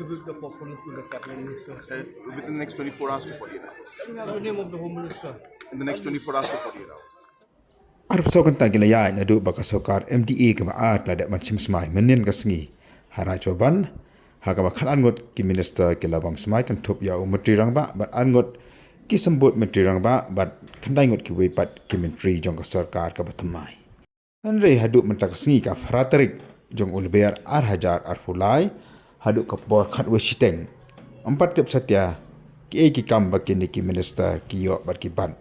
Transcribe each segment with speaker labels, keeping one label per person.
Speaker 1: distribute the portfolios to the cabinet ministers?
Speaker 2: Within the next 24 hours to 48 hours.
Speaker 1: What's the name of the Home Minister?
Speaker 2: In the next 24 hours to 48 hours.
Speaker 3: Arab so kan tagila ya na do baka sokar MDA ka maat la da man chim smai menen ka sngi hara choban ha ka khan angot ki minister ki labam smai kan thop ya umtri rang ba but angot ki sambut mentri rang ba but khandai ngot ki we pat ki mentri jong ka sarkar ka batmai anre hadu mentak sngi ka fratarik jong ulber ar hajar ar fulai hadu ka bor khat we shiteng ampat tep satya ki kam ba ki minister ki yo bar ki ban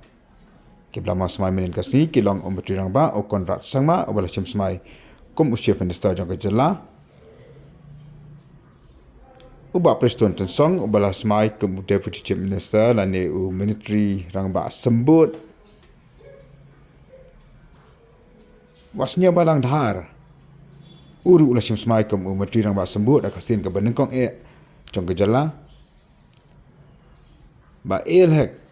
Speaker 3: Kiblama semai menen kasni kilong umpati rang ba o kontrak sangma o bala chim semai kum usia minister jong kejela uba preston tensong o bala semai kum deputy chief minister lane u military rang ba sembut wasnya balang dhar uru ula chim semai kum umpati rang ba sembut akasin ke benengkong jong kejela ba elhek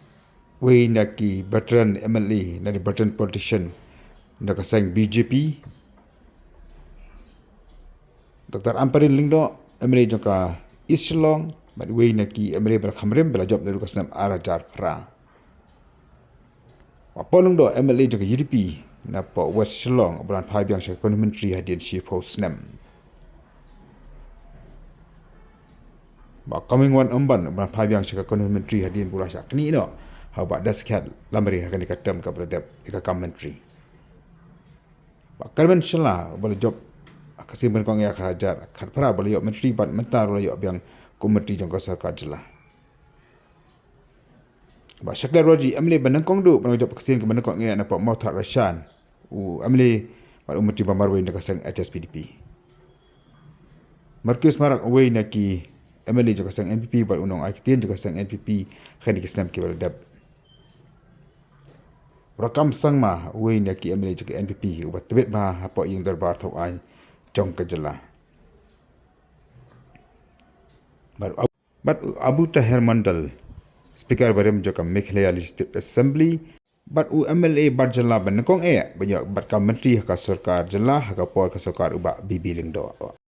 Speaker 3: we naki veteran MLA nani veteran politician nak sang BJP Dr. Amparin Lingdo MLA joka East Shillong but we naki MLA bela khamrem bela job dari kasnam arajar pra apolong do MLA joka UDP na po West Shillong bulan phai byang sa parliamentary hadien chief host nam ba coming one umban bulan phai byang sa parliamentary hadien bulan sa kni no how about das kat lamri akan dikatam ka beradab ika commentary bakal menshla boleh job akasim ben kong ya khajar khat phara boleh yo menteri bat mentar boleh yo biang komiti jong ka sarkar jela ba shaklar roji amle banang kong du ban job akasim ke banang kong ya na pa mau thar rashan u amle bat umti bamar we na kasang HSPDP Markus marak we na ki MLA juga sang NPP bat unong akitien juga sang NPP khani kisnam ke beradab rakam sang ma we ne ki MLA juga NPP ubat tebet ba apa yang darbar thau an jong kejela but Abu Tahir Mandal speaker barem joka Meghalaya Legislative Assembly but u MLA barjala ban kong banyak bat ka menteri ka sarkar jela ka por ka sarkar uba bibi lingdo